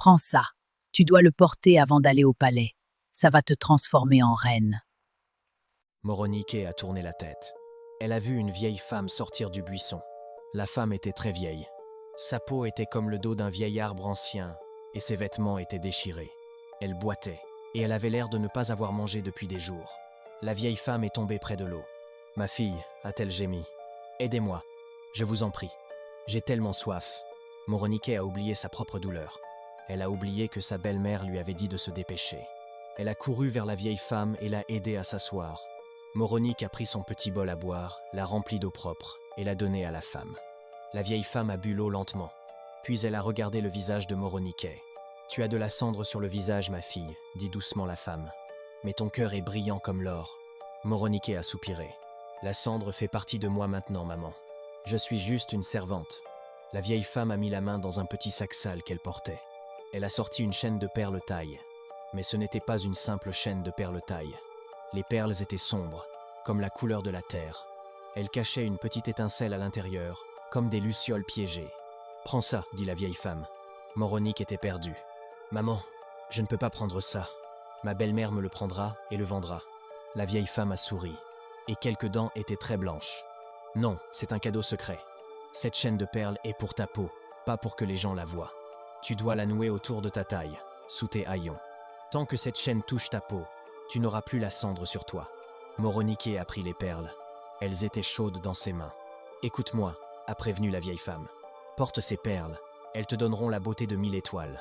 Prends ça. Tu dois le porter avant d'aller au palais. Ça va te transformer en reine. Moronike a tourné la tête. Elle a vu une vieille femme sortir du buisson. La femme était très vieille. Sa peau était comme le dos d'un vieil arbre ancien, et ses vêtements étaient déchirés. Elle boitait, et elle avait l'air de ne pas avoir mangé depuis des jours. La vieille femme est tombée près de l'eau. « Ma fille, a-t-elle gémi. Aidez-moi, je vous en prie. J'ai tellement soif. » Moronike a oublié sa propre douleur. Elle a oublié que sa belle-mère lui avait dit de se dépêcher. Elle a couru vers la vieille femme et l'a aidée à s'asseoir. Moronike a pris son petit bol à boire, l'a rempli d'eau propre et l'a donné à la femme. La vieille femme a bu l'eau lentement. Puis elle a regardé le visage de Moronike. « Tu as de la cendre sur le visage, ma fille, » dit doucement la femme. « Mais ton cœur est brillant comme l'or. » Moronike a soupiré. « La cendre fait partie de moi maintenant, maman. Je suis juste une servante. » La vieille femme a mis la main dans un petit sac sale qu'elle portait. Elle a sorti une chaîne de perles taille. Mais ce n'était pas une simple chaîne de perles taille. Les perles étaient sombres, comme la couleur de la terre. Elles cachaient une petite étincelle à l'intérieur, comme des lucioles piégées. « Prends ça, » dit la vieille femme. Moronike était perdue. « Maman, je ne peux pas prendre ça. Ma belle-mère me le prendra et le vendra. » La vieille femme a souri, et quelques dents étaient très blanches. « Non, c'est un cadeau secret. Cette chaîne de perles est pour ta peau, pas pour que les gens la voient. Tu dois la nouer autour de ta taille, sous tes haillons. Tant que cette chaîne touche ta peau, tu n'auras plus la cendre sur toi. » Moronike a pris les perles. Elles étaient chaudes dans ses mains. « Écoute-moi, » a prévenu la vieille femme. « Porte ces perles, elles te donneront la beauté de 1000 étoiles.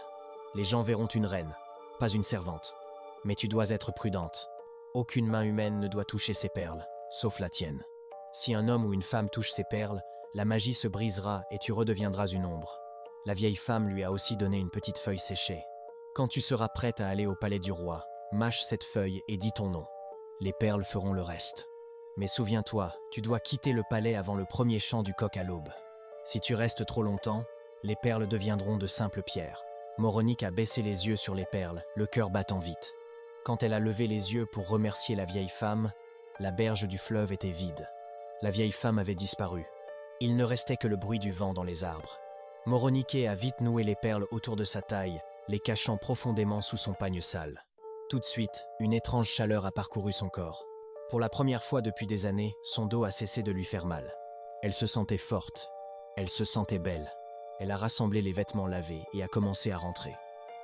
Les gens verront une reine, pas une servante. Mais tu dois être prudente. Aucune main humaine ne doit toucher ces perles, sauf la tienne. Si un homme ou une femme touche ces perles, la magie se brisera et tu redeviendras une ombre. » La vieille femme lui a aussi donné une petite feuille séchée. « Quand tu seras prête à aller au palais du roi, mâche cette feuille et dis ton nom. Les perles feront le reste. Mais souviens-toi, tu dois quitter le palais avant le premier chant du coq à l'aube. Si tu restes trop longtemps, les perles deviendront de simples pierres. » Moronike a baissé les yeux sur les perles, le cœur battant vite. Quand elle a levé les yeux pour remercier la vieille femme, la berge du fleuve était vide. La vieille femme avait disparu. Il ne restait que le bruit du vent dans les arbres. Moronike a vite noué les perles autour de sa taille, les cachant profondément sous son pagne sale. Tout de suite, une étrange chaleur a parcouru son corps. Pour la première fois depuis des années, son dos a cessé de lui faire mal. Elle se sentait forte. Elle se sentait belle. Elle a rassemblé les vêtements lavés et a commencé à rentrer.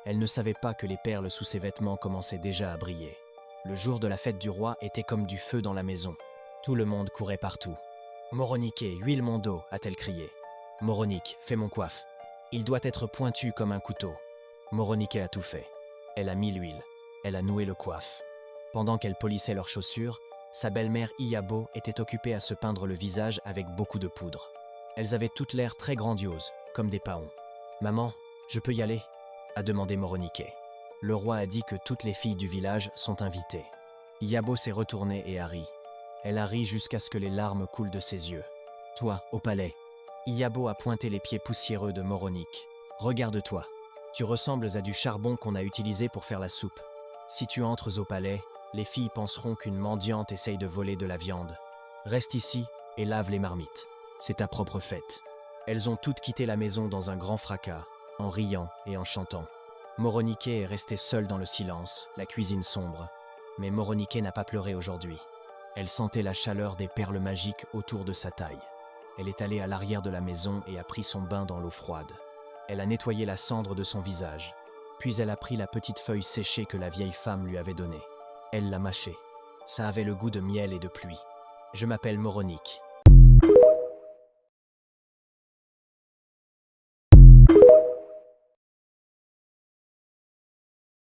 Elle ne savait pas que les perles sous ses vêtements commençaient déjà à briller. Le jour de la fête du roi était comme du feu dans la maison. Tout le monde courait partout. « Moronike, huile mon dos » a-t-elle crié. « Moronike, fais mon coiffe. Il doit être pointu comme un couteau. » Moronike a tout fait. Elle a mis l'huile. Elle a noué le coiffe. Pendant qu'elle polissait leurs chaussures, sa belle-mère Iyabo était occupée à se peindre le visage avec beaucoup de poudre. Elles avaient toutes l'air très grandioses, comme des paons. « Maman, je peux y aller ?» a demandé Moronike. Le roi a dit que toutes les filles du village sont invitées. Iyabo s'est retournée et a ri. Elle a ri jusqu'à ce que les larmes coulent de ses yeux. « Toi, au palais. » Iyabo a pointé les pieds poussiéreux de Moronike. « Regarde-toi. Tu ressembles à du charbon qu'on a utilisé pour faire la soupe. Si tu entres au palais, les filles penseront qu'une mendiante essaye de voler de la viande. Reste ici et lave les marmites. C'est ta propre fête. » Elles ont toutes quitté la maison dans un grand fracas, en riant et en chantant. Moronike est restée seule dans le silence, la cuisine sombre. Mais Moronike n'a pas pleuré aujourd'hui. Elle sentait la chaleur des perles magiques autour de sa taille. Elle est allée à l'arrière de la maison et a pris son bain dans l'eau froide. Elle a nettoyé la cendre de son visage. Puis elle a pris la petite feuille séchée que la vieille femme lui avait donnée. Elle l'a mâchée. Ça avait le goût de miel et de pluie. « Je m'appelle Moronike.